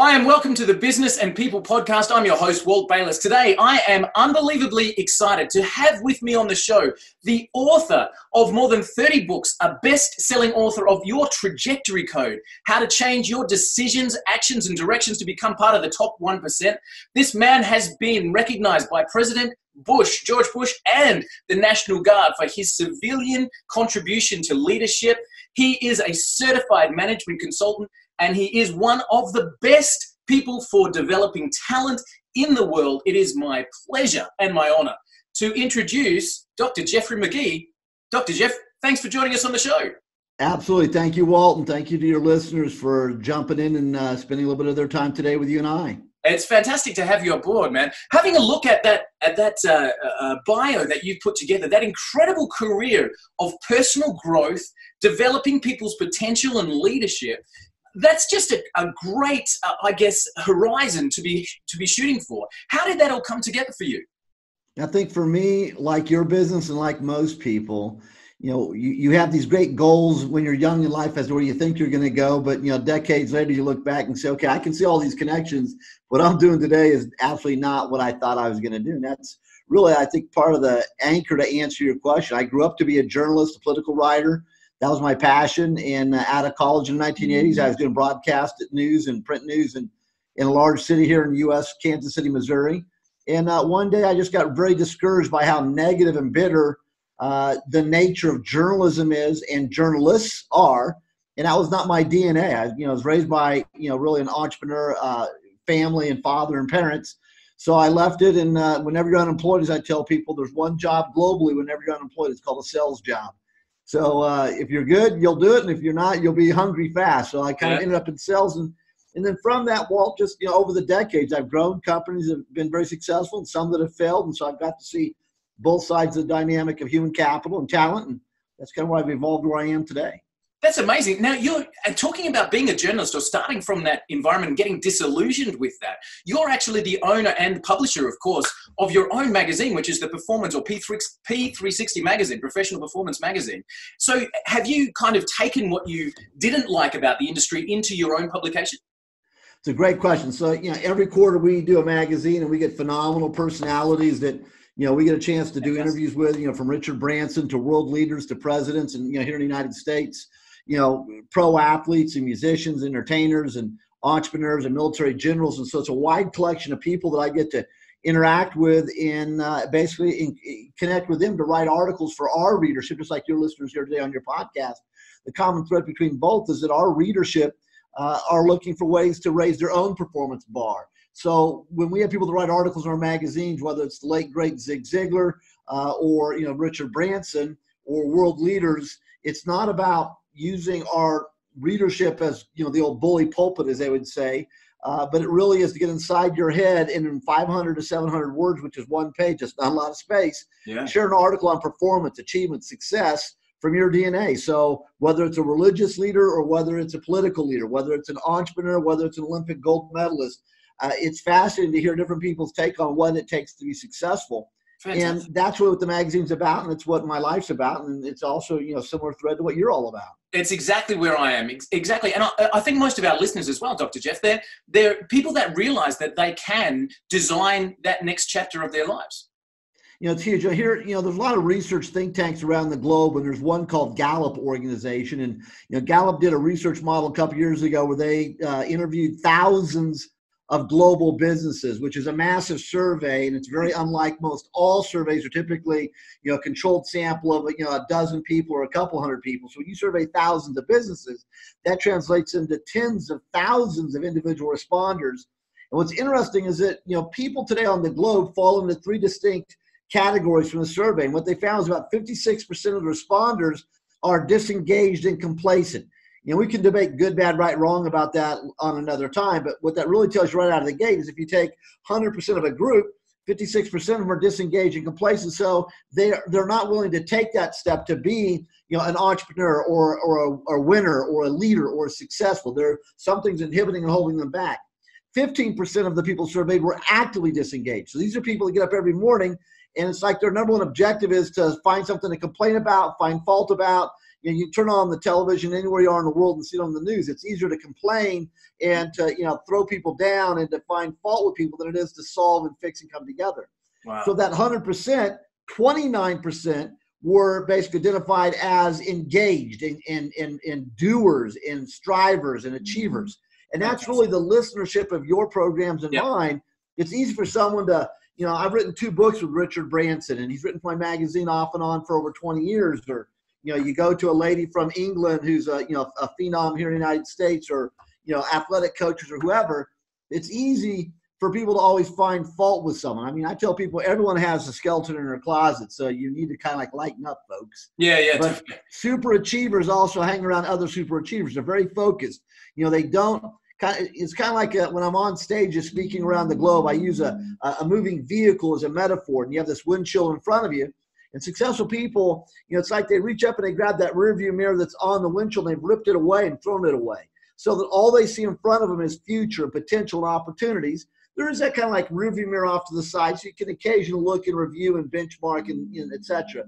Hi, and welcome to the Business and People podcast. I'm your host, Walt Bayliss. Today, I am unbelievably excited to have with me on the show the author of more than 30 books, a best-selling author of Your Trajectory Code, How to Change Your Decisions, Actions, and Directions to Become Part of the Top 1%. This man has been recognized by President Bush, George Bush, and the National Guard for his civilian contribution to leadership. He is a certified management consultant, and he is one of the best people for developing talent in the world. It is my pleasure and my honor to introduce Dr. Jeffrey Magee. Dr. Jeff, thanks for joining us on the show. Absolutely. Thank you, Walt, and thank you to your listeners for jumping in and spending a little bit of their time today with you and I. It's fantastic to have you aboard, man. Having a look at that bio that you've put together, that incredible career of personal growth, developing people's potential and leadership, that's just a great, horizon to be shooting for. How did that all come together for you? I think for me, like your business and like most people, you have these great goals when you're young in life as to where you think you're going to go. But, decades later, you look back and say, okay, I can see all these connections. What I'm doing today is absolutely not what I thought I was going to do. And that's really, I think, part of the anchor to answer your question. I grew up to be a journalist, a political writer. That was my passion. And out of college in the 1980s, I was doing broadcast news and print news in a large city here in the U.S., Kansas City, Missouri. And one day I just got very discouraged by how negative and bitter the nature of journalism is and journalists are. And that was not my DNA. I was raised by, really an entrepreneur family and father and parents. So I left it. And whenever you're unemployed, as I tell people, there's one job globally whenever you're unemployed. It's called a sales job. So if you're good, you'll do it. And if you're not, you'll be hungry fast. So I kind of ended up in sales. And then from that, Walt, just, over the decades, I've grown companies that have been very successful and some that have failed. And so I've got to see both sides of the dynamic of human capital and talent. And that's kind of why I've evolved where I am today. That's amazing. Now, you're talking about being a journalist or starting from that environment and getting disillusioned with that. You're actually the owner and publisher, of course, of your own magazine, which is the Performance or P360 magazine, Professional Performance Magazine. So have you kind of taken what you didn't like about the industry into your own publication? It's a great question. So, every quarter we do a magazine and we get phenomenal personalities that, we get a chance to do interviews with, from Richard Branson to world leaders to presidents and, here in the United States, pro athletes and musicians, entertainers and entrepreneurs and military generals. And so it's a wide collection of people that I get to interact with and basically connect with them to write articles for our readership, just like your listeners here today on your podcast. The common thread between both is that our readership are looking for ways to raise their own performance bar. So when we have people that write articles in our magazines, whether it's the late, great Zig Ziglar or, Richard Branson or world leaders, it's not about using our readership as, the old bully pulpit, as they would say, but it really is to get inside your head and in 500 to 700 words, which is one page, it's not a lot of space, share an article on performance, achievement, success from your DNA. So whether it's a religious leader or whether it's a political leader, whether it's an entrepreneur, whether it's an Olympic gold medalist, it's fascinating to hear different people's take on what it takes to be successful. Fantastic. And that's what the magazine's about, and it's what my life's about, and it's also, similar thread to what you're all about. It's exactly where I am, exactly. And I think most of our listeners as well, Dr. Jeff, they're people that realize that they can design that next chapter of their lives. It's huge. Here, there's a lot of research think tanks around the globe, and there's one called Gallup organization. And, Gallup did a research model a couple years ago where they interviewed thousands of global businesses, which is a massive survey, and it's very unlike most. All surveys are typically, a controlled sample of, a dozen people or a couple hundred people. So when you survey thousands of businesses, that translates into tens of thousands of individual responders. And what's interesting is that, people today on the globe fall into three distinct categories from the survey. And what they found is about 56% of the responders are disengaged and complacent. We can debate good, bad, right, wrong about that on another time. But what that really tells you right out of the gate is if you take 100% of a group, 56% of them are disengaged and complacent. So they're not willing to take that step to be, an entrepreneur or a winner or a leader or successful. Something's inhibiting and holding them back. 15% of the people surveyed were actively disengaged. So these are people that get up every morning and it's like their number one objective is to find something to complain about, find fault about, you turn on the television anywhere you are in the world and see it on the news. It's easier to complain and to throw people down and to find fault with people than it is to solve and fix and come together. Wow. So that 100%, 29% were basically identified as engaged and doers and strivers and achievers. And that's really the listenership of your programs and mine. It's easy for someone to, I've written 2 books with Richard Branson, and he's written for my magazine off and on for over 20 years. Or, you go to a lady from England who's a phenom here in the United States, or, athletic coaches or whoever. It's easy for people to always find fault with someone. I mean, I tell people everyone has a skeleton in their closet, so you need to kind of like lighten up, folks. Yeah. But Definitely. super achievers also hang around other super achievers. They're very focused. They don't. It's kind of like when I'm on stage just speaking around the globe, I use a moving vehicle as a metaphor, and you have this windshield in front of you. And successful people, it's like they reach up and they grab that rear view mirror that's on the windshield, and they've ripped it away and thrown it away, so that all they see in front of them is future potential and opportunities. There is that kind of like rear view mirror off to the side, so you can occasionally look and review and benchmark and et cetera.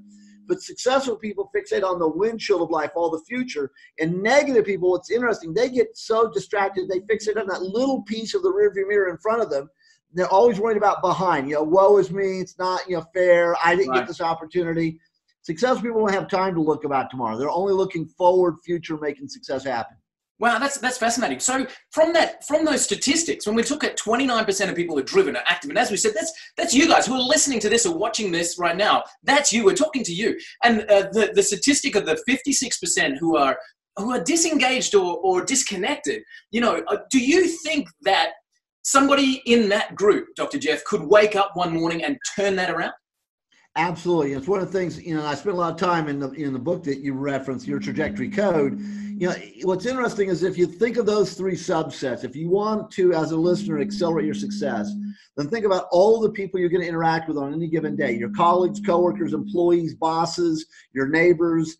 But successful people fixate on the windshield of life, all the future. And negative people, what's interesting, they get so distracted, they fixate on that little piece of the rearview mirror in front of them. They're always worried about behind. Woe is me, it's not fair, I didn't get this opportunity. Successful people don't have time to look about tomorrow. They're only looking forward, future, making success happen. Wow, that's fascinating. So from those statistics, when we took at 29% of people are driven, are active, and as we said, that's you guys who are listening to this or watching this right now. That's you. We're talking to you. And the statistic of the 56% who are disengaged or disconnected. Do you think that somebody in that group, Dr. Jeff, could wake up one morning and turn that around? Absolutely. It's one of the things, I spent a lot of time in the book that you referenced, Your Trajectory Code. What's interesting is if you think of those 3 subsets, if you want to, as a listener, accelerate your success, then think about all the people you're going to interact with on any given day, your colleagues, coworkers, employees, bosses, your neighbors,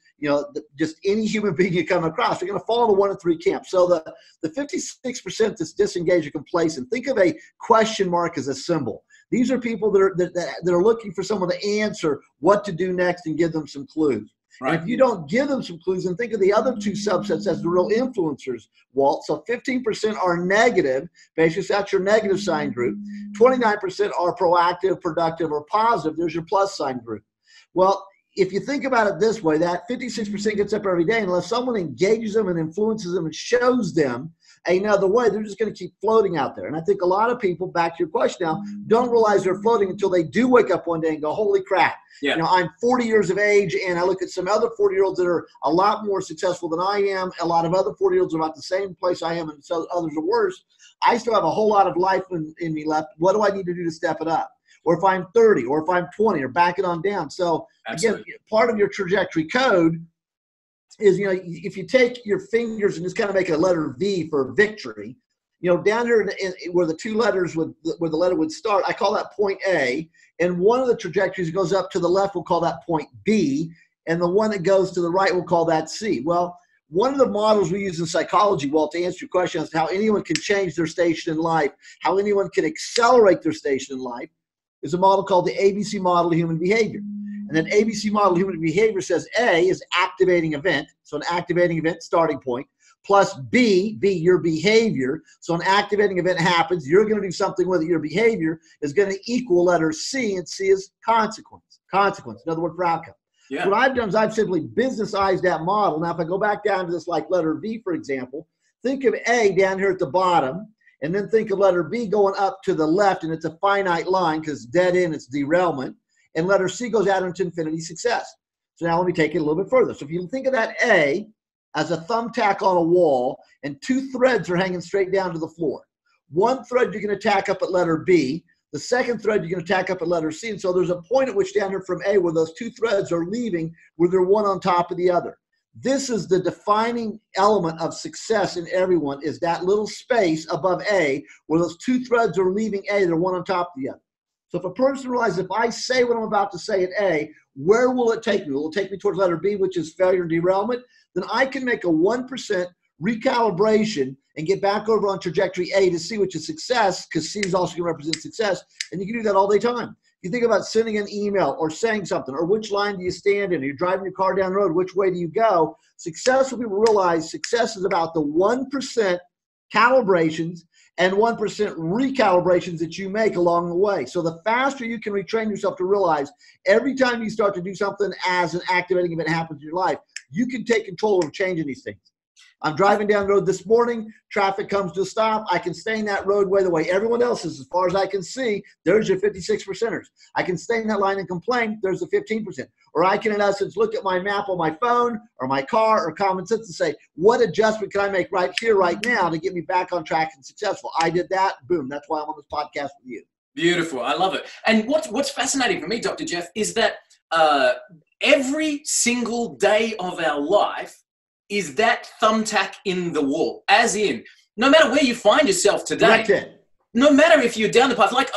just any human being you come across. You're going to fall into one of 3 camps. So the 56% that's disengaged or complacent, think of a question mark as a symbol. These are people that are looking for someone to answer what to do next and give them some clues. Right. And if you don't give them some clues, then think of the other 2 subsets as the real influencers, Walt. So 15% are negative. Basically, that's your negative sign group. 29% are proactive, productive, or positive. There's your plus sign group. Well, if you think about it this way, that 56% gets up every day, unless someone engages them and influences them and shows them another way, they're just going to keep floating out there. And I think a lot of people, back to your question now, don't realize they're floating until they do wake up one day and go, holy crap, I'm 40 years of age, and I look at some other 40-year-olds that are a lot more successful than I am. A lot of other 40-year-olds are about the same place I am, and so others are worse. I still have a whole lot of life in me left. What do I need to do to step it up? Or if I'm 30, or if I'm 20, or back it on down. So again, part of your trajectory code is, if you take your fingers and just kind of make a letter V for victory, down here where the 2 letters where the letter would start, I call that point A. And one of the trajectories that goes up to the left, we'll call that point B. And the one that goes to the right, we'll call that C. Well, one of the models we use in psychology, Walt, to answer your question as to how anyone can change their station in life, how anyone can accelerate their station in life, is a model called the ABC model of human behavior. And that ABC model of human behavior says A is activating event. So an activating event, starting point, plus B, your behavior. So an activating event happens. You're going to do something with it. Your behavior is going to equal letter C, and C is consequence. Consequence, another word for outcome. Yeah. What I've done is I've simply businessized that model. Now, if I go back down to this like letter V, for example, think of A down here at the bottom, and then think of letter B going up to the left, and it's a finite line because dead end, it's derailment. And letter C goes out into infinity, success. So now let me take it a little bit further. So if you think of that A as a thumbtack on a wall, and 2 threads are hanging straight down to the floor. One thread you're going to tack up at letter B. The second thread you're going to tack up at letter C. And so there's a point at which down here from A where those 2 threads are leaving, where they're one on top of the other. This is the defining element of success in everyone, is that little space above A where those 2 threads are leaving A, they're one on top of the other. So if a person realizes, if I say what I'm about to say at A, where will it take me? Will it take me towards letter B, which is failure and derailment? Then I can make a 1% recalibration and get back over on trajectory A to C, which is success, because C is also going to represent success. And you can do that all day time. you think about sending an email or saying something, or which line do you stand in? You're driving your car down the road, which way do you go? Successful people realize success is about the 1% calibrations and 1% recalibrations that you make along the way. So the faster you can retrain yourself to realize every time you start to do something as an activating event happens in your life, you can take control of changing these things. I'm driving down the road this morning, traffic comes to a stop. I can stay in that roadway the way everyone else is. As far as I can see, there's your 56%ers. I can stay in that line and complain, there's the 15%. Or I can, in essence, look at my map on my phone or my car or common sense and say, what adjustment can I make right here, right now to get me back on track and successful? I did that, boom, that's why I'm on this podcast with you. Beautiful, I love it. And what's fascinating for me, Dr. Jeff, is that every single day of our life is that thumbtack in the wall, as in, no matter where you find yourself today, no matter if you're down the path, like,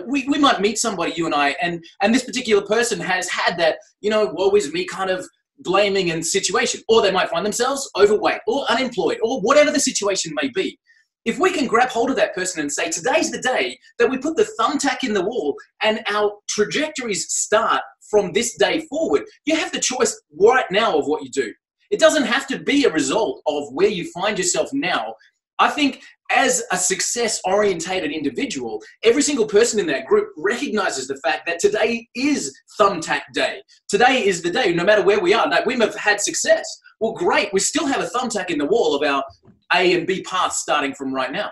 we might meet somebody, you and I, and this particular person has had that, woe is me kind of blaming and situation, or they might find themselves overweight or unemployed or whatever the situation may be. If we can grab hold of that person and say, today's the day that we put the thumbtack in the wall and our trajectories start from this day forward, you have the choice right now of what you do. It doesn't have to be a result of where you find yourself now. I think as a success-orientated individual, every single person in that group recognizes the fact that today is thumbtack day. Today is the day, no matter where we are. Like, we may have had success. Well, great. We still have a thumbtack in the wall of our A and B paths starting from right now.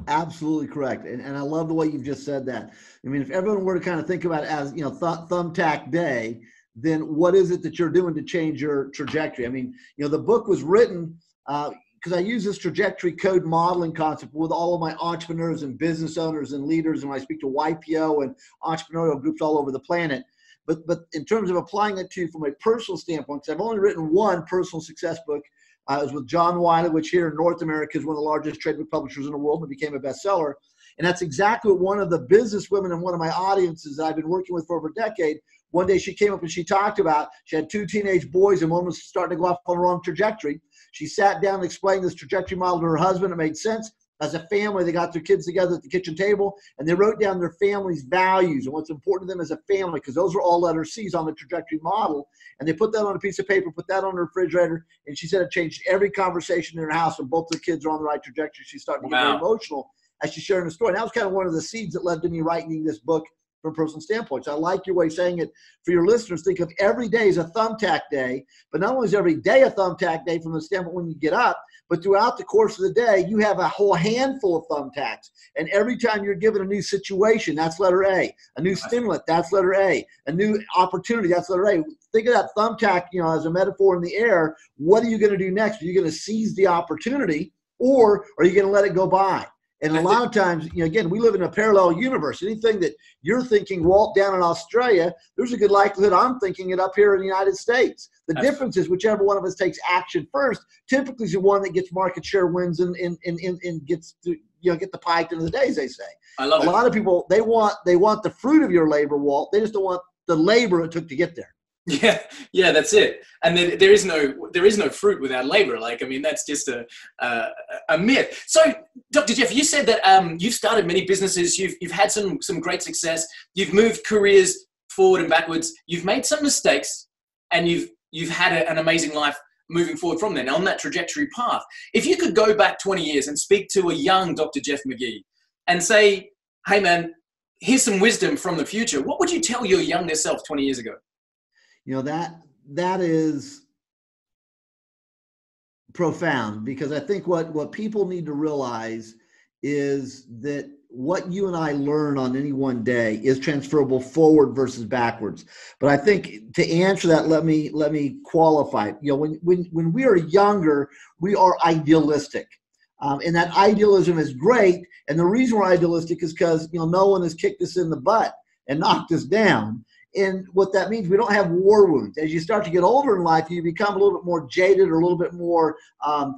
Absolutely correct. And I love the way you've just said that. I mean, if everyone were to kind of think about it as, thumbtack day, then what is it that you're doing to change your trajectory? I mean, the book was written because I use this trajectory code modeling concept with all of my entrepreneurs and business owners and leaders, and when I speak to YPO and entrepreneurial groups all over the planet. But in terms of applying it to from a personal standpoint, because I've only written one personal success book. It was with John Wiley, which here in North America is one of the largest trade book publishers in the world, and became a bestseller. And that's exactly what one of the business women in one of my audiences that I've been working with for over a decade, one day she came up and she talked about, she had 2 teenage boys and one was starting to go off on the wrong trajectory. She sat down and explained this trajectory model to her husband. It made sense. As a family, they got their kids together at the kitchen table and they wrote down their family's values and what's important to them as a family, because those are all letter C's on the trajectory model. And they put that on a piece of paper, put that on the refrigerator, and she said it changed every conversation in her house when both the kids are on the right trajectory. She's starting to get very emotional as she's sharing the story. And that was kind of one of the seeds that led to me writing this book from a personal standpoint. So I like your way of saying it. For your listeners, think of every day as a thumbtack day, but not only is every day a thumbtack day from the standpoint when you get up, but throughout the course of the day, you have a whole handful of thumbtacks. And every time you're given a new situation, that's letter A. A new stimulant, that's letter A. A new opportunity, that's letter A. Think of that thumbtack, as a metaphor in the air. What are you going to do next? Are you going to seize the opportunity, or are you going to let it go by? And a lot of times, again, we live in a parallel universe. Anything that you're thinking, Walt, down in Australia, there's a good likelihood I'm thinking it up here in the United States. The difference is whichever one of us takes action first, typically is the one that gets market share wins and gets to, get the pie at the end of the day, as they say. I love it. A lot of people, they want the fruit of your labor, Walt. They just don't want the labor it took to get there. Yeah, that's it. And there is no fruit without labor. That's just a myth. So, Dr. Jeff, you said that you've started many businesses. You've had some great success. You've moved careers forward and backwards. You've made some mistakes, and you've had an amazing life moving forward from there. Now, on that trajectory path, if you could go back 20 years and speak to a young Dr. Jeff Magee and say, "Hey, man, here's some wisdom from the future," what would you tell your younger self 20 years ago? That is profound, because I think what people need to realize is that what you and I learn on any one day is transferable forward versus backwards. But I think to answer that, let me qualify it. When we are younger, we are idealistic. And that idealism is great. And the reason we're idealistic is because no one has kicked us in the butt and knocked us down. And what that means, we don't have war wounds. As you start to get older in life, you become a little bit more jaded or a little bit more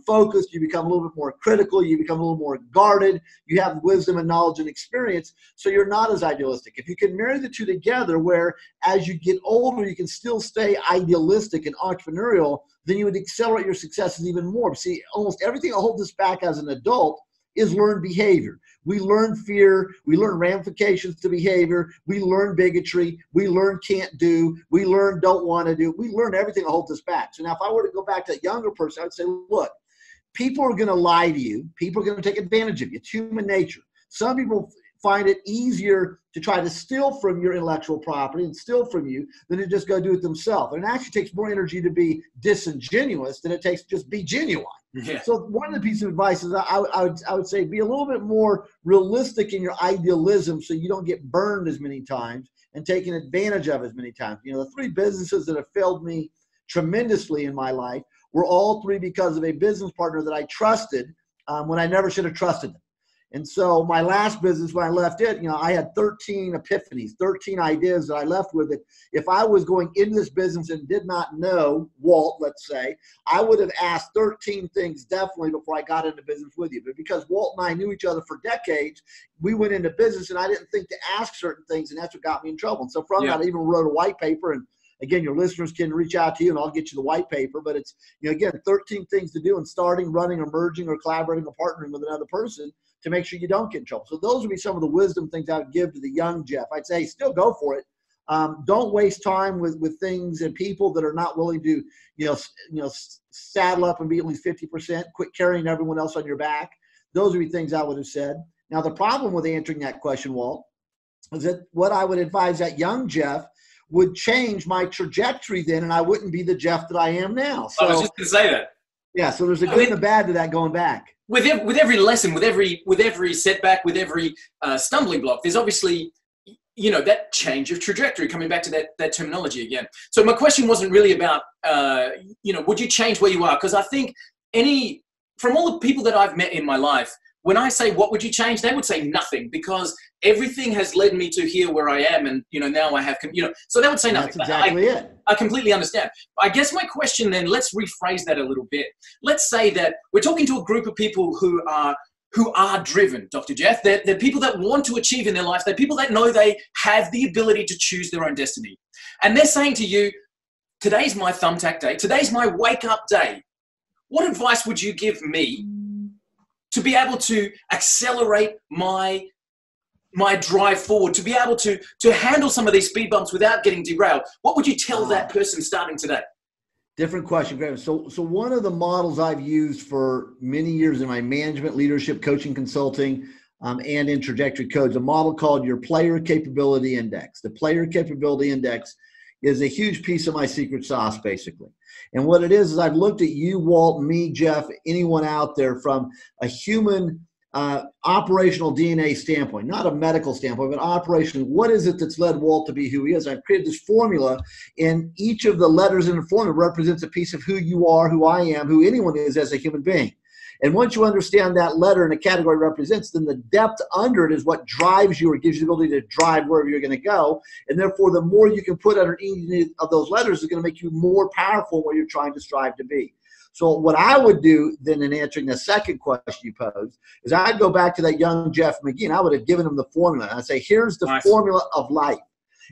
focused. You become a little bit more critical. You become a little more guarded. You have wisdom and knowledge and experience, so you're not as idealistic. If you can marry the two together, where as you get older, you can still stay idealistic and entrepreneurial, then you would accelerate your successes even more. See, almost everything that holds us back as an adult is learned behavior. We learn fear. We learn ramifications to behavior. We learn bigotry. We learn can't do. We learn don't want to do. We learn everything that holds us back. So now if I were to go back to that younger person, I would say, look, people are going to lie to you. People are going to take advantage of you. It's human nature. Some people find it easier to try to steal from your intellectual property and steal from you than to just go do it themselves. And it actually takes more energy to be disingenuous than it takes to just be genuine. Yeah. So one of the pieces of advice is I would say be a little bit more realistic in your idealism so you don't get burned as many times and taken advantage of as many times. You know, the 3 businesses that have failed me tremendously in my life were all 3 because of a business partner that I trusted when I never should have trusted them. And so my last business, when I left it, you know, I had 13 epiphanies, 13 ideas that I left with it. If I was going into this business and did not know Walt, let's say, I would have asked 13 things definitely before I got into business with you. But because Walt and I knew each other for decades, we went into business and I didn't think to ask certain things, and that's what got me in trouble. And so from that, I even wrote a white paper, and again, your listeners can reach out to you and I'll get you the white paper, but it's, you know, again, 13 things to do in starting, running, or merging, or collaborating, or partnering with another person to make sure you don't get in trouble. So those would be some of the wisdom things I would give to the young Jeff. I'd say still go for it. Don't waste time with things and people that are not willing to, saddle up and be at least 50%. Quit carrying everyone else on your back. Those would be things I would have said. Now, the problem with answering that question, Walt, is that what I would advise that young Jeff would change my trajectory then, and I wouldn't be the Jeff that I am now. So, I was just going to say that. Yeah, so there's a good and a bad to that going back. With every lesson, with every setback, with every stumbling block, there's obviously, you know, that change of trajectory, coming back to that terminology again. So my question wasn't really about, would you change where you are? Because I think from all the people that I've met in my life, when I say, what would you change? They would say nothing, because everything has led me to here where I am. And, you know, now I have, so they would say nothing. That's exactly it. I completely understand. I guess my question then, let's rephrase that a little bit. Let's say that we're talking to a group of people who are driven, Dr. Jeff. They're people that want to achieve in their life. They're people that know they have the ability to choose their own destiny. And they're saying to you, today's my thumbtack day. Today's my wake up day. What advice would you give me to be able to accelerate my drive forward, to be able to handle some of these speed bumps without getting derailed? What would you tell that person starting today? Different question, Graham. So one of the models I've used for many years in my management, leadership, coaching, consulting, and in trajectory codes, a model called your Player Capability Index. The Player Capability Index is a huge piece of my secret sauce, basically. And what it is I've looked at you, Walt, me, Jeff, anyone out there from a human operational DNA standpoint, not a medical standpoint, but operationally, what is it that's led Walt to be who he is? I've created this formula, and each of the letters in the formula represents a piece of who you are, who I am, who anyone is as a human being. And once you understand that letter and a category represents, then the depth under it is what drives you or gives you the ability to drive wherever you're going to go. And therefore, the more you can put under each of those letters is going to make you more powerful where you're trying to strive to be. So what I would do then in answering the second question you posed is I'd go back to that young Jeff Magee, and I would have given him the formula. And I'd say, here's the formula of life.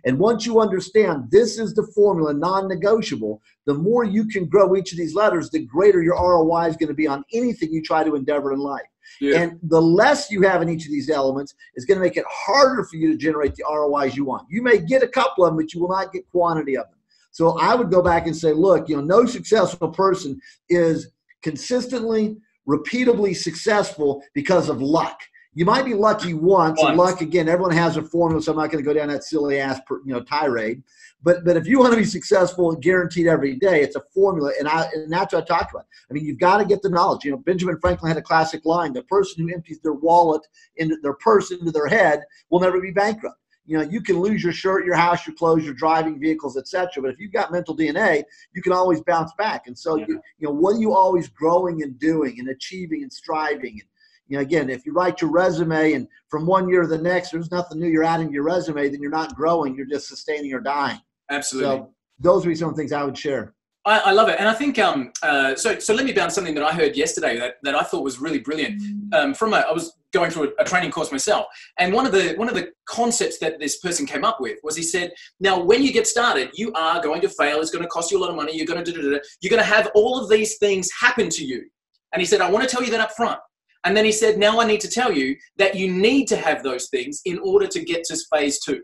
And once you understand this is the formula, non-negotiable, the more you can grow each of these letters, the greater your ROI is going to be on anything you try to endeavor in life. Yeah. And the less you have in each of these elements is going to make it harder for you to generate the ROIs you want. You may get a couple of them, but you will not get quantity of them. So I would go back and say, look, no successful person is consistently, repeatably successful because of luck. You might be lucky once, and luck, again, everyone has a formula, so I'm not going to go down that silly ass tirade. But if you want to be successful and guaranteed every day, it's a formula, and that's what I talked about. I mean, you've got to get the knowledge. Benjamin Franklin had a classic line: the person who empties their wallet into their purse into their head will never be bankrupt. You can lose your shirt, your house, your clothes, your driving vehicles, etc. But if you've got mental DNA, you can always bounce back. And so, what are you always growing and doing and achieving and striving? And, again, if you write your resume and from one year to the next, there's nothing new you're adding to your resume, then you're not growing. You're just sustaining or dying. Absolutely. So those would be some things I would share. I love it. And I think, so let me bounce something that I heard yesterday that I thought was really brilliant. I was going through a training course myself. And one of the concepts that this person came up with was, he said, now, when you get started, you are going to fail. It's going to cost you a lot of money. You're going to have all of these things happen to you. And he said, I want to tell you that up front. And then he said, now I need to tell you that you need to have those things in order to get to phase 2. Do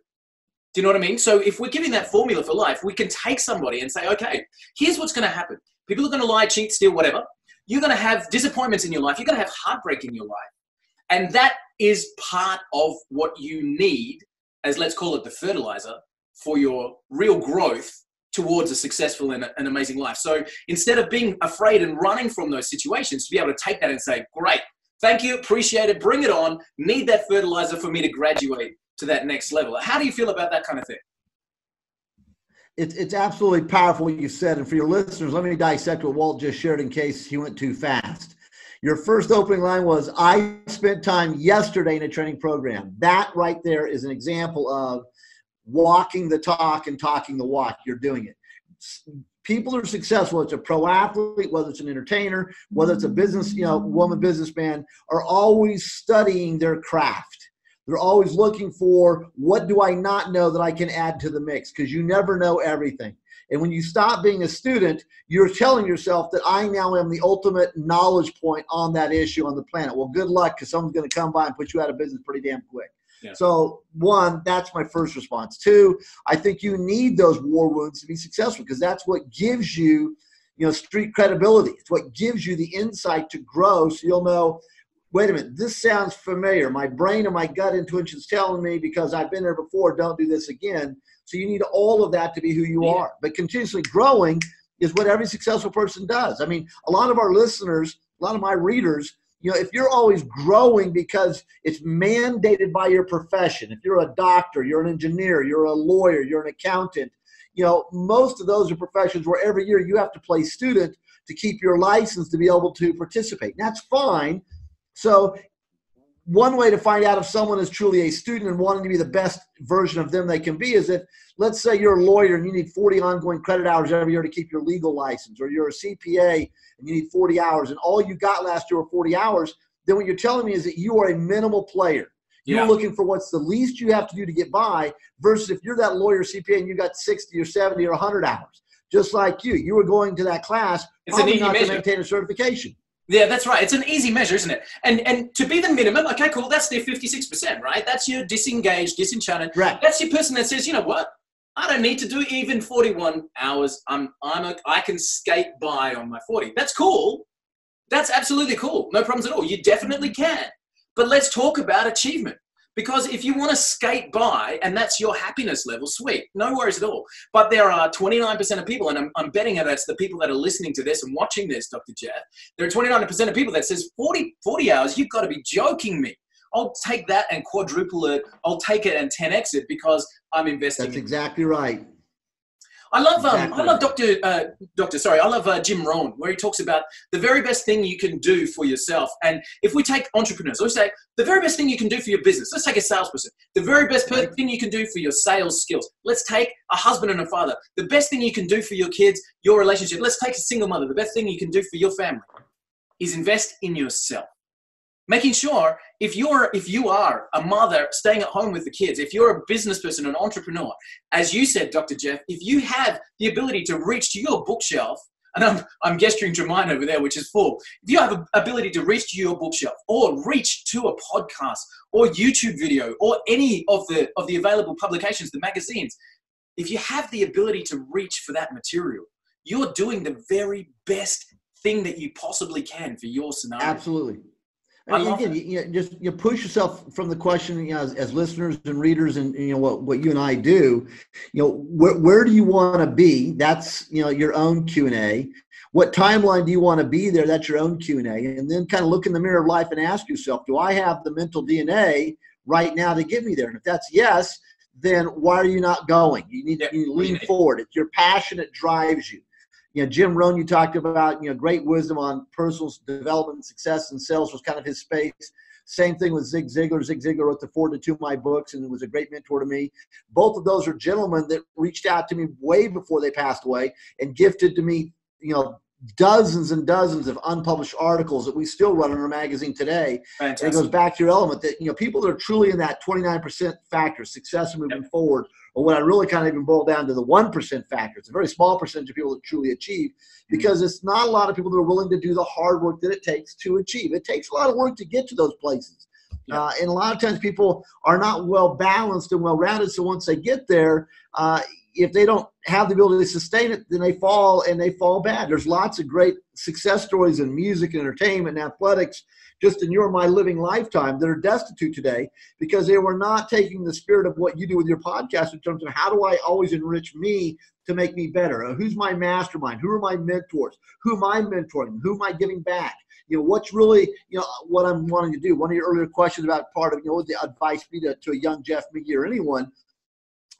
you know what I mean? So if we're giving that formula for life, we can take somebody and say, okay, here's what's going to happen. People are going to lie, cheat, steal, whatever. You're going to have disappointments in your life. You're going to have heartbreak in your life. And that is part of what you need as, let's call it, the fertilizer for your real growth towards a successful and an amazing life. So instead of being afraid and running from those situations, to be able to take that and say, great, thank you, appreciate it, bring it on, need that fertilizer for me to graduate to that next level. How do you feel about that kind of thing? It's absolutely powerful what you said. And for your listeners, let me dissect what Walt just shared in case he went too fast. Your first opening line was, I spent time yesterday in a training program. That right there is an example of walking the talk and talking the walk. You're doing it. People are successful. It's a pro athlete, whether it's an entertainer, whether it's a business, woman, businessman, are always studying their craft. They're always looking for, what do I not know that I can add to the mix? Because you never know everything. And when you stop being a student, you're telling yourself that I now am the ultimate knowledge point on that issue on the planet. Well, good luck, because someone's going to come by and put you out of business pretty damn quick. Yeah. So one, that's my first response. Two, I think you need those war wounds to be successful, because that's what gives you, street credibility. It's what gives you the insight to grow. So you'll know, wait a minute, this sounds familiar. My brain and my gut intuition is telling me, because I've been there before, don't do this again. So you need all of that to be who you are. But continuously growing is what every successful person does. I mean, a lot of our listeners, a lot of my readers, if you're always growing because it's mandated by your profession, if you're a doctor, you're an engineer, you're a lawyer, you're an accountant, most of those are professions where every year you have to play student to keep your license to be able to participate. And that's fine. So one way to find out if someone is truly a student and wanting to be the best version of them they can be is if, let's say you're a lawyer and you need 40 ongoing credit hours every year to keep your legal license, or you're a CPA and you need 40 hours and all you got last year were 40 hours, then what you're telling me is that you are a minimal player. You're looking for what's the least you have to do to get by, versus if you're that lawyer CPA and you got 60 or 70 or 100 hours. Just like you were going to that class, it's probably not to maintain a certification. Yeah, that's right. It's an easy measure, isn't it? And to be the minimum, okay, cool, that's their 56%, right? That's your disengaged, disenchanted. Right. That's your person that says, you know what? I don't need to do even 41 hours. I can skate by on my 40. That's cool. That's absolutely cool. No problems at all. You definitely can. But let's talk about achievement. Because if you want to skate by and that's your happiness level, sweet, no worries at all. But there are 29% of people, and I'm betting that's the people that are listening to this and watching this, Dr. Jeff. There are 29% of people that says 40 hours, you've got to be joking me. I'll take that and quadruple it. I'll take it and 10x it because I'm investing. That's exactly right. I love Jim Rohn, where he talks about the very best thing you can do for yourself. And if we take entrepreneurs, let's say the very best thing you can do for your business. Let's take a salesperson. The very best thing you can do for your sales skills. Let's take a husband and a father. The best thing you can do for your kids, your relationship. Let's take a single mother. The best thing you can do for your family is invest in yourself. Making sure if you are a mother staying at home with the kids, if you're a business person, an entrepreneur, as you said, Dr. Jeff, if you have the ability to reach to your bookshelf, and I'm gesturing to mine over there, which is full. If you have the ability to reach to your bookshelf or reach to a podcast or YouTube video or any of the available publications, the magazines, if you have the ability to reach for that material, you're doing the very best thing that you possibly can for your scenario. Absolutely. Again, you push yourself from the question, as listeners and readers, and what you and I do. Where do you want to be? That's your own Q&A. What timeline do you want to be there? That's your own Q&A. And then kind of look in the mirror of life and ask yourself, do I have the mental DNA right now to get me there? And if that's yes, then why are you not going? You need to lean forward. It's your passion that drives you. Jim Rohn, you talked about, great wisdom on personal development and success and sales was kind of his space. Same thing with Zig Ziglar. Zig Ziglar wrote the 4 to 2 my books and was a great mentor to me. Both of those are gentlemen that reached out to me way before they passed away and gifted to me, dozens and dozens of unpublished articles that we still run in our magazine today. Fantastic. And it goes back to your element that, people that are truly in that 29% factor, success in moving forward, or what I really kind of even boil down to the 1% factor. It's a very small percentage of people that truly achieve, because it's not a lot of people that are willing to do the hard work that it takes to achieve. It takes a lot of work to get to those places. And a lot of times people are not well balanced and well rounded. So once they get there, if they don't have the ability to sustain it, then they fall bad. There's lots of great success stories in music and entertainment and athletics, just in your and my living lifetime, that are destitute today because they were not taking the spirit of what you do with your podcast in terms of how do I always enrich me to make me better? Who's my mastermind? Who are my mentors? Who am I mentoring? Who am I giving back? What's really, what I'm wanting to do. One of your earlier questions about part of, what the advice be to a young Jeff Magee or anyone,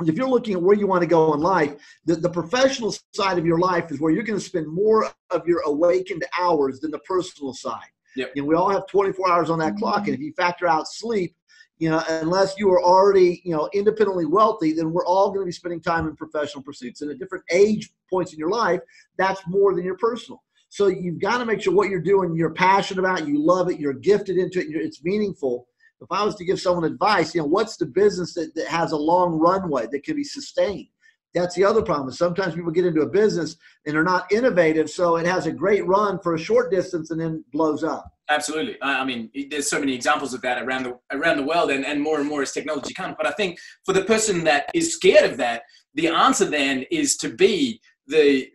if you're looking at where you want to go in life, the professional side of your life is where you're going to spend more of your awakened hours than the personal side. Yep. We all have 24 hours on that clock. And if you factor out sleep, unless you are already, independently wealthy, then we're all going to be spending time in professional pursuits. And at different age points in your life, that's more than your personal. So you've got to make sure what you're doing, you're passionate about, you love it, you're gifted into it, it's meaningful. If I was to give someone advice, what's the business that has a long runway that can be sustained? That's the other problem. Sometimes people get into a business and they're not innovative, so it has a great run for a short distance and then blows up. Absolutely. I mean, there's so many examples of that around the world, and more as technology comes. But I think for the person that is scared of that, the answer then is to be the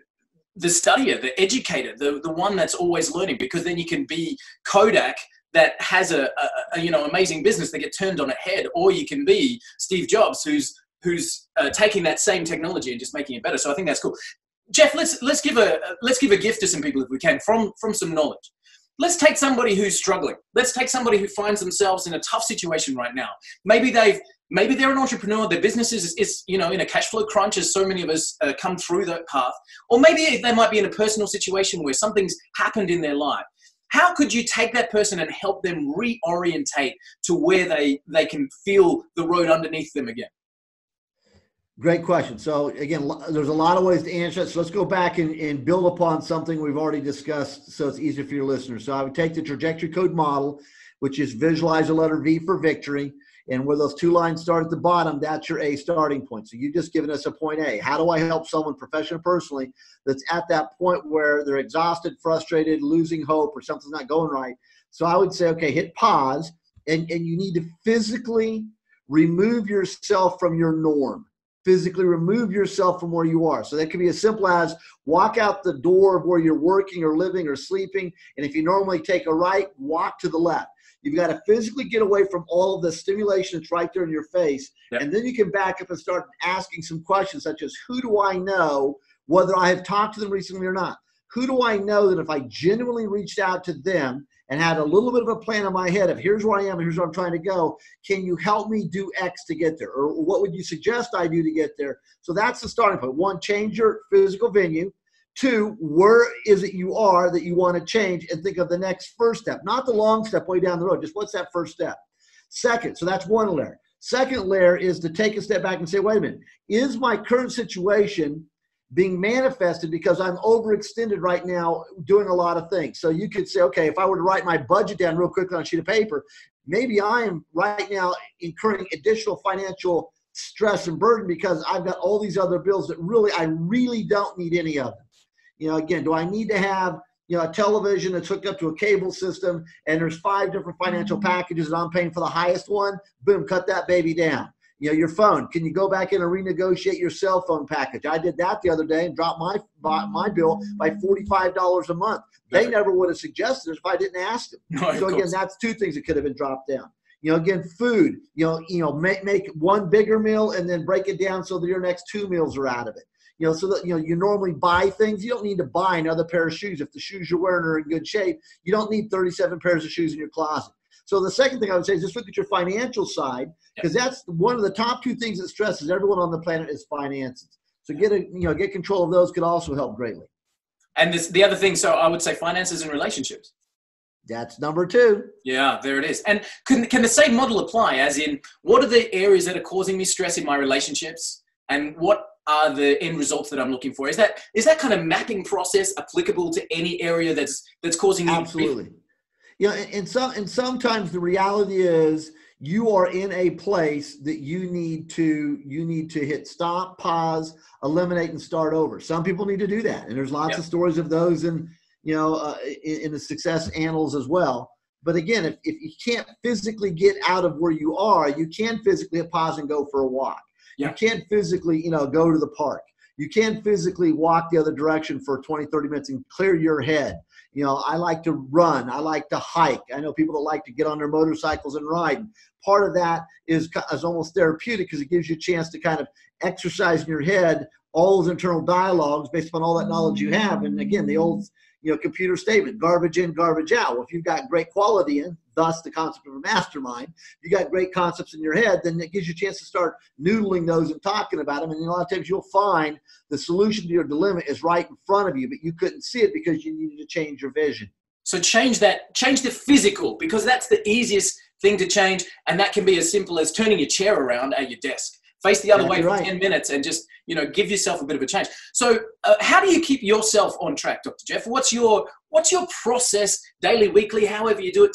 studier, the educator, the one that's always learning, because then you can be Kodak that has a amazing business that gets turned on its head, or you can be Steve Jobs who's taking that same technology and just making it better. So I think that's cool. Jeff, let's give a gift to some people if we can from some knowledge. Let's take somebody who's struggling. Let's take somebody who finds themselves in a tough situation right now. Maybe they're an entrepreneur. Their business is in a cash flow crunch, as so many of us come through that path. Or maybe they might be in a personal situation where something's happened in their life. How could you take that person and help them reorientate to where they can feel the road underneath them again? Great question. So again, there's a lot of ways to answer it. So let's go back and build upon something we've already discussed so it's easier for your listeners. So I would take the trajectory code model, which is visualize the letter V for victory. And where those two lines start at the bottom, that's your A starting point. So you've just given us a point A. How do I help someone professionally, personally, that's at that point where they're exhausted, frustrated, losing hope, or something's not going right? So I would say, okay, hit pause, and you need to physically remove yourself from your norm. Physically remove yourself from where you are. So that could be as simple as walk out the door of where you're working or living or sleeping. And if you normally take a right, walk to the left. You've got to physically get away from all of the stimulation that's right there in your face. Yep. And then you can back up and start asking some questions such as, who do I know, whether I have talked to them recently or not? Who do I know that if I genuinely reached out to them and had a little bit of a plan in my head of here's where I am and here's where I'm trying to go, can you help me do X to get there? Or what would you suggest I do to get there? So that's the starting point. One, change your physical venue. Two, where is it you are that you want to change, and think of the next first step, not the long step way down the road. Just what's that first step? Second, so that's one layer. Second layer is to take a step back and say, wait a minute, is my current situation being manifested because I'm overextended right now doing a lot of things? So you could say, okay, if I were to write my budget down real quickly on a sheet of paper, maybe I am right now incurring additional financial stress and burden because I've got all these other bills that I really don't need any of them. Again, do I need to have, a television that's hooked up to a cable system and there's 5 different financial packages and I'm paying for the highest one? Boom, cut that baby down. Your phone, can you go back in and renegotiate your cell phone package? I did that the other day and dropped my bill by $45 a month. They never would have suggested it if I didn't ask them. No, so again, that's 2 things that could have been dropped down. Again, food, make one bigger meal and then break it down so that your next 2 meals are out of it. So that, you normally buy things. You don't need to buy another pair of shoes. If the shoes you're wearing are in good shape, you don't need 37 pairs of shoes in your closet. So the second thing I would say is just look at your financial side, because that's one of the top 2 things that stresses everyone on the planet is finances. So get control of those could also help greatly. And the other thing, so I would say finances and relationships. That's number 2. Yeah, there it is. And can the same model apply, as in, what are the areas that are causing me stress in my relationships? and what are the end results that I'm looking for? Is that kind of mapping process applicable to any area that's causing you? Absolutely. And sometimes the reality is you are in a place that you need to hit stop, pause, eliminate, and start over. Some people need to do that, and there's lots of stories of those in the success annals as well. But again, if you can't physically get out of where you are, you can physically pause and go for a walk. You can't physically, go to the park. You can't physically walk the other direction for 20, 30 minutes and clear your head. I like to run. I like to hike. I know people that like to get on their motorcycles and ride. Part of that is almost therapeutic because it gives you a chance to kind of exercise in your head all those internal dialogues based upon all that knowledge you have. And again, the old computer statement, garbage in, garbage out. Well, if you've got great quality in, thus the concept of a mastermind, you got great concepts in your head, then it gives you a chance to start noodling those and talking about them. And a lot of times you'll find the solution to your dilemma is right in front of you, but you couldn't see it because you needed to change your vision. So change the physical, because that's the easiest thing to change. And that can be as simple as turning your chair around at your desk. Face the other way for 10 minutes and just, give yourself a bit of a change. So how do you keep yourself on track, Dr. Jeff? What's your process daily, weekly, however you do it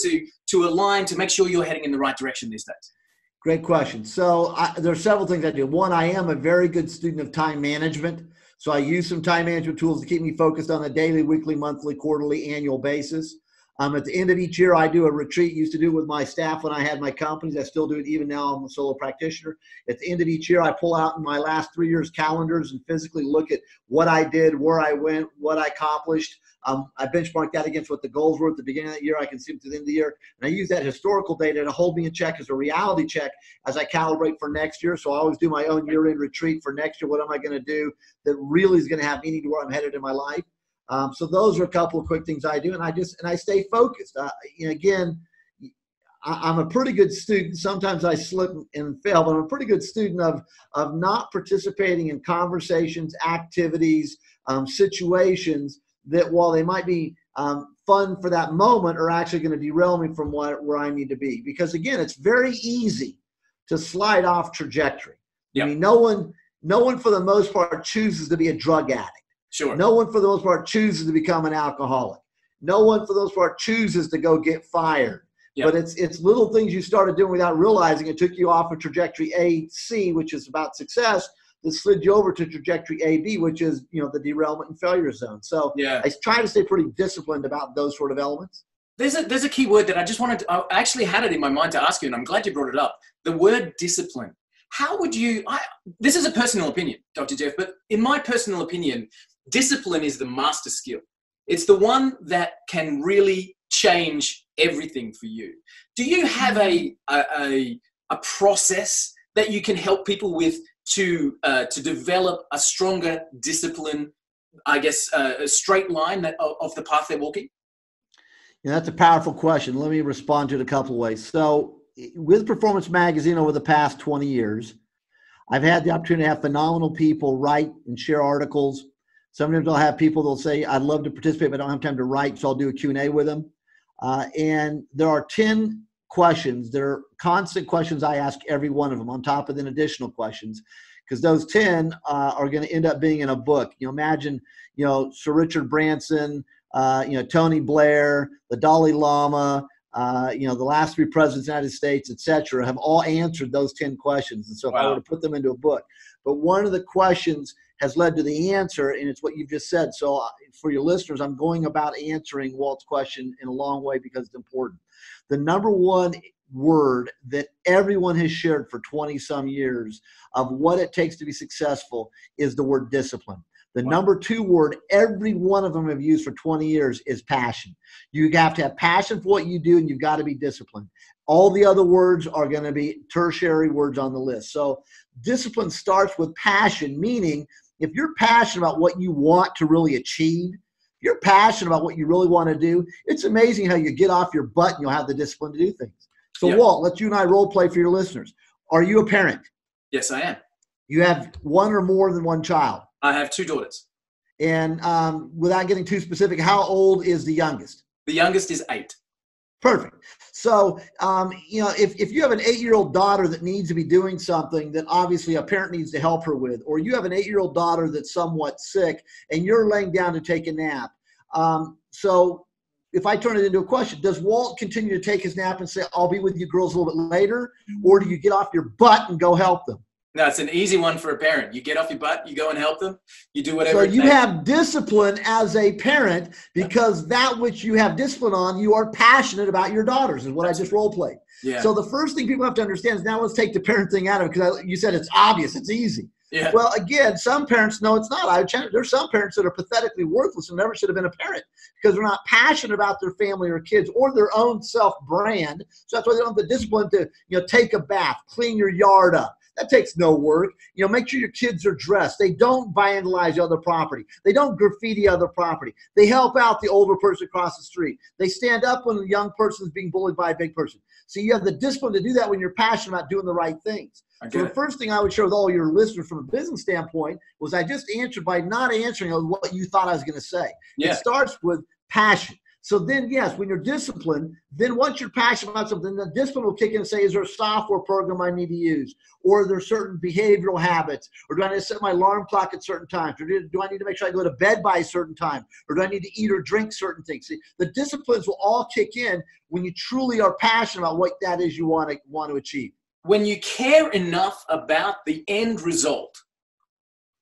to align, to make sure you're heading in the right direction these days? Great question. So there are several things I do. One, I am a very good student of time management. So I use some time management tools to keep me focused on a daily, weekly, monthly, quarterly, annual basis. At the end of each year, I do a retreat. Used to do it with my staff when I had my companies. I still do it even now. I'm a solo practitioner. At the end of each year, I pull out in my last 3 years' calendars and physically look at what I did, where I went, what I accomplished. I benchmark that against what the goals were at the beginning of the year. I can see them to the end of the year. And I use that historical data to hold me in check as a reality check as I calibrate for next year. So I always do my own year-end retreat for next year. What am I going to do that really is going to have meaning to where I'm headed in my life? So those are a couple of quick things I do, and I stay focused. Again, I'm a pretty good student. Sometimes I slip and fail, but I'm a pretty good student of not participating in conversations, activities, situations that, while they might be fun for that moment, are actually going to derail me from where I need to be. Because again, it's very easy to slide off trajectory. I mean, no one for the most part chooses to be a drug addict. Sure. No one for the most part chooses to become an alcoholic. No one for the most part chooses to go get fired. Yep. But it's little things you started doing without realizing it took you off of trajectory A, C, which is about success, that slid you over to trajectory A, B, which is, the derailment and failure zone. So I try to stay pretty disciplined about those sort of elements. There's a key word that I actually had it in my mind to ask you, and I'm glad you brought it up. The word discipline. How would you, this is a personal opinion, Dr. Jeff, but in my personal opinion, discipline is the master skill. It's the one that can really change everything for you. Do you have a process that you can help people with to develop a stronger discipline, I guess, a straight line of the path they're walking? Yeah, that's a powerful question. Let me respond to it a couple of ways. So with Performance Magazine over the past 20 years, I've had the opportunity to have phenomenal people write and share articles. Sometimes I'll have people that'll say, I'd love to participate, but I don't have time to write, so I'll do a Q&A with them. And there are 10 questions. There are constant questions I ask every one of them on top of the additional questions, because those 10 are going to end up being in a book. Imagine, Sir Richard Branson, Tony Blair, the Dalai Lama, the last 3 presidents of the United States, et cetera, have all answered those 10 questions. And so if I were to put them into a book, but one of the questions has led to the answer, and it's what you've just said. So for your listeners, I'm going about answering Walt's question in a long way because it's important. The number one word that everyone has shared for 20 some years of what it takes to be successful is the word discipline. The number 2 word every one of them have used for 20 years is passion. You have to have passion for what you do, and you've got to be disciplined. All the other words are going to be tertiary words on the list. So discipline starts with passion, meaning if you're passionate about what you want to really achieve, if you're passionate about what you really want to do, it's amazing how you get off your butt and you'll have the discipline to do things. So Walt, let's you and I role play for your listeners. Are you a parent? Yes, I am. You have one or more than one child? I have 2 daughters. And without getting too specific, how old is the youngest? The youngest is 8. Perfect. So, if you have an 8-year-old daughter that needs to be doing something that obviously a parent needs to help her with, or you have an 8-year-old daughter that's somewhat sick and you're laying down to take a nap. So if I turn it into a question, does Walt continue to take his nap and say, I'll be with you girls a little bit later? Or do you get off your butt and go help them? No, it's an easy one for a parent. You get off your butt, you go and help them, you do whatever. So you have discipline as a parent because that which you have discipline on, you are passionate about your daughters, is what I just role played. Yeah. So the first thing people have to understand is, now let's take the parent thing out of it, because you said it's obvious, it's easy. Yeah. Well, again, some parents know it's not. There's some parents that are pathetically worthless and never should have been a parent because they're not passionate about their family or kids or their own self-brand. So that's why they don't have the discipline to, take a bath, clean your yard up. That takes no work. Make sure your kids are dressed. They don't vandalize other property. They don't graffiti other property. They help out the older person across the street. They stand up when the young person is being bullied by a big person. So you have the discipline to do that when you're passionate about doing the right things. So the first thing I would share with all your listeners from a business standpoint was I just answered by not answering what you thought I was going to say. Yeah. It starts with passion. So then, yes, when you're disciplined, then once you're passionate about something, the discipline will kick in and say, is there a software program I need to use? Or are there certain behavioral habits? Or do I need to set my alarm clock at certain times? Or do I need to make sure I go to bed by a certain time? Or do I need to eat or drink certain things? See, the disciplines will all kick in when you truly are passionate about what that is you want to achieve. When you care enough about the end result,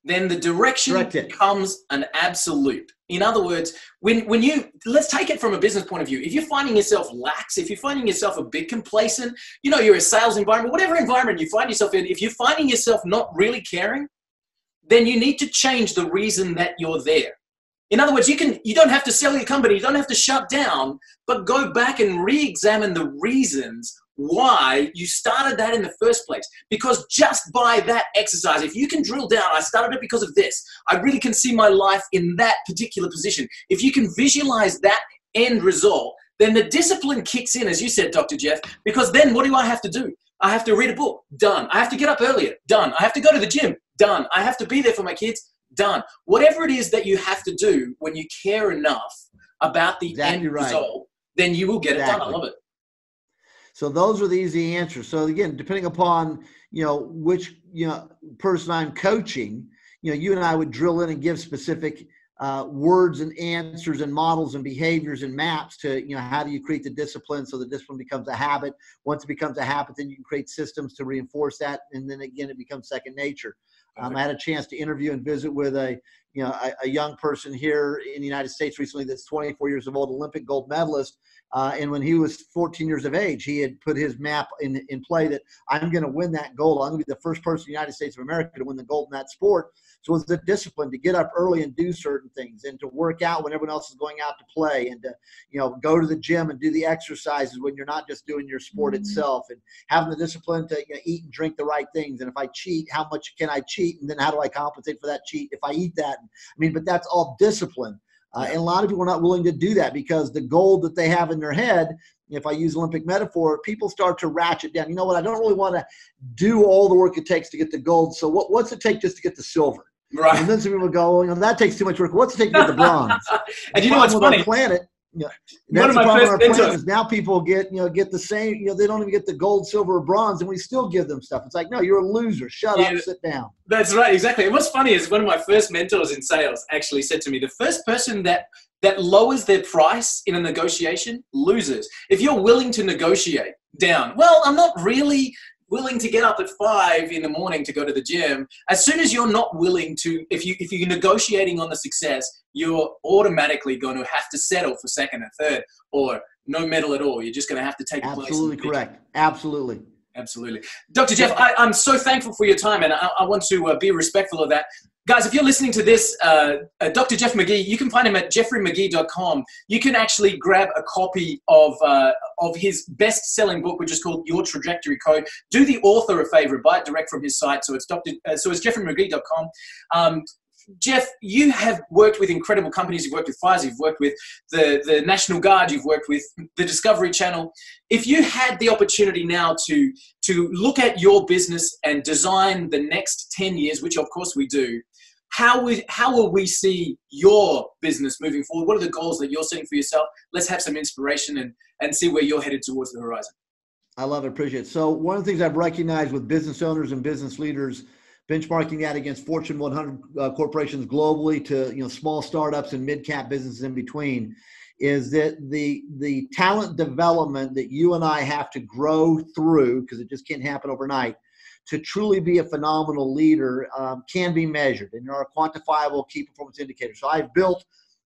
then the direction becomes an absolute. In other words, when you, let's take it from a business point of view. If you're finding yourself lax, if you're finding yourself a bit complacent, you're a sales environment, whatever environment you find yourself in, if you're finding yourself not really caring, then you need to change the reason that you're there. In other words, you don't have to sell your company, you don't have to shut down, but go back and re-examine the reasons why you started that in the first place. Because just by that exercise, if you can drill down, I started it because of this. I really can see my life in that particular position. If you can visualize that end result, then the discipline kicks in, as you said, Dr. Jeff, because then what do I have to do? I have to read a book, done. I have to get up earlier, done. I have to go to the gym, done. I have to be there for my kids, done. Whatever it is that you have to do when you care enough about the end result, then you will get it done. I love it. So those are the easy answers. So again, depending upon, which, person I'm coaching, you and I would drill in and give specific words and answers and models and behaviors and maps to, how do you create the discipline so the discipline becomes a habit. Once it becomes a habit, then you can create systems to reinforce that. And then again, it becomes second nature. I had a chance to interview and visit with a young person here in the United States recently that's 24 years old, Olympic gold medalist. And when he was 14 years of age, he had put his map in play that I'm going to win that gold. I'm going to be the first person in the United States of America to win the gold in that sport. So it's the discipline to get up early and do certain things and to work out when everyone else is going out to play and to, go to the gym and do the exercises when you're not just doing your sport itself, and having the discipline to eat and drink the right things. And if I cheat, how much can I cheat? And then how do I compensate for that cheat if I eat that? But that's all discipline. And a lot of people are not willing to do that because the goal that they have in their head, if I use Olympic metaphor, people start to ratchet down. You know what? I don't really want to do all the work it takes to get the gold. So what's it take just to get the silver? Right. And then some people go, that takes too much work. What's it take to get the bronze? And you know what's funny? Planet, One of my first mentors is now people get the same, they don't even get the gold, silver, or bronze, and we still give them stuff. It's like, no, you're a loser. Shut up, sit down. That's right, exactly. And what's funny is one of my first mentors in sales actually said to me, the first person that lowers their price in a negotiation loses. If you're willing to negotiate down, well, I'm not really willing to get up at 5 in the morning to go to the gym. As soon as you're not willing to, if you're negotiating on the success, you're automatically going to have to settle for second and third, or no medal at all. You're just going to have to take a place. Absolutely correct. Absolutely. Absolutely. Dr. Jeff, I'm so thankful for your time, and I want to be respectful of that. Guys, if you're listening to this, Dr. Jeff Magee, you can find him at jeffreymagee.com. You can actually grab a copy of his best-selling book, which is called Your Trajectory Code. Do the author a favor, buy it direct from his site. So it's jeffreymagee.com. Jeff, you have worked with incredible companies. You've worked with Pfizer, you've worked with the National Guard, you've worked with the Discovery Channel. If you had the opportunity now to look at your business and design the next 10 years, which of course we do, how will we see your business moving forward? What are the goals that you're setting for yourself? Let's have some inspiration and see where you're headed towards the horizon. I love it. Appreciate it. So one of the things I've recognized with business owners and business leaders, benchmarking that against Fortune 100 corporations globally to small startups and mid-cap businesses in between, is that the talent development that you and I have to grow through, because it just can't happen overnight, to truly be a phenomenal leader can be measured, and there are quantifiable key performance indicators. So I've built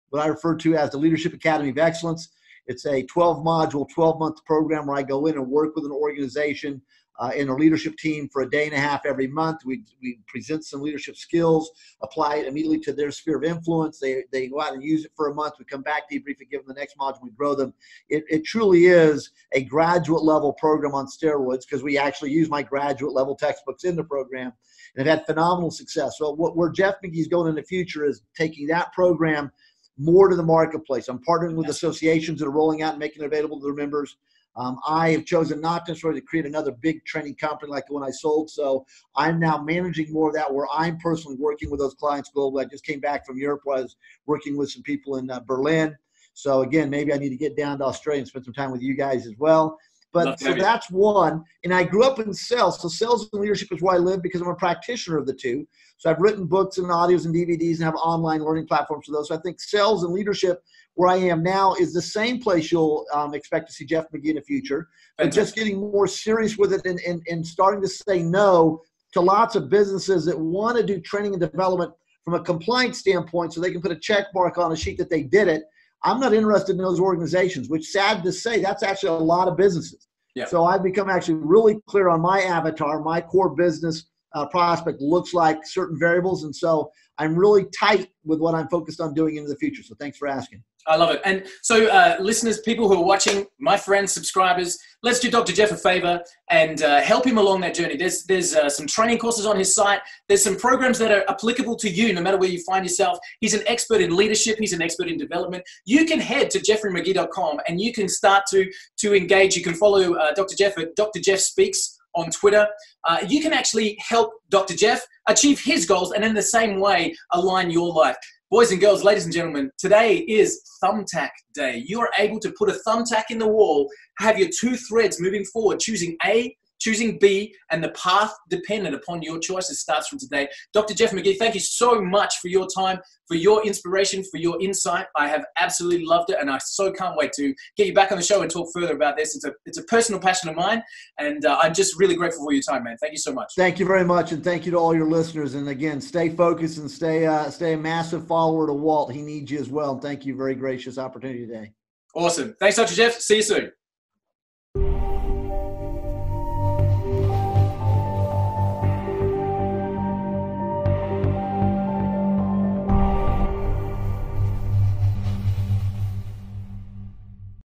what I refer to as the Leadership Academy of Excellence. It's a 12-module, 12-month program where I go in and work with an organization and a leadership team for a day and a half every month. We present some leadership skills, apply it immediately to their sphere of influence. They go out and use it for a month. We come back, debrief it, give them the next module, we grow them. It truly is a graduate level program on steroids, because we actually use my graduate level textbooks in the program and have had phenomenal success. So where Jeff Magee's going in the future is taking that program more to the marketplace. I'm partnering with associations that are rolling out and making it available to their members. I have chosen not necessarily to create another big training company like the one I sold. So I'm now managing more of that, where I'm personally working with those clients globally. I just came back from Europe where I was working with some people in Berlin. So again, maybe I need to get down to Australia and spend some time with you guys as well. But so that's one. And I grew up in sales. So sales and leadership is where I live because I'm a practitioner of the two. So I've written books and audios and DVDs and have online learning platforms for those. So I think sales and leadership, where I am now, is the same place you'll expect to see Jeff Magee in the future. But just getting more serious with it and starting to say no to lots of businesses that want to do training and development from a compliance standpoint so they can put a check mark on a sheet that they did it. I'm not interested in those organizations, which, sad to say, that's actually a lot of businesses. Yeah. So I've become actually really clear on my avatar. My core business prospect looks like certain variables. And so I'm really tight with what I'm focused on doing into the future. So thanks for asking. I love it. And so listeners, people who are watching, my friends, subscribers, let's do Dr. Jeff a favor and help him along that journey. There's some training courses on his site. There's some programs that are applicable to you no matter where you find yourself. He's an expert in leadership. He's an expert in development. You can head to jeffreymagee.com and you can start to engage. You can follow Dr. Jeff at Dr. Jeff Speaks on Twitter. You can actually help Dr. Jeff achieve his goals and in the same way align your life. Boys and girls, ladies and gentlemen, today is Thumbtack Day. You are able to put a thumbtack in the wall, have your two threads moving forward, choosing A, choosing B, and the path dependent upon your choices starts from today. Dr. Jeff Magee, thank you so much for your time, for your inspiration, for your insight. I have absolutely loved it, and I so can't wait to get you back on the show and talk further about this. It's a personal passion of mine, and I'm just really grateful for your time, man. Thank you so much. Thank you very much, and thank you to all your listeners. And again, stay focused and stay a massive follower to Walt. He needs you as well. And thank you. Very gracious opportunity today. Awesome. Thanks, Dr. Jeff. See you soon.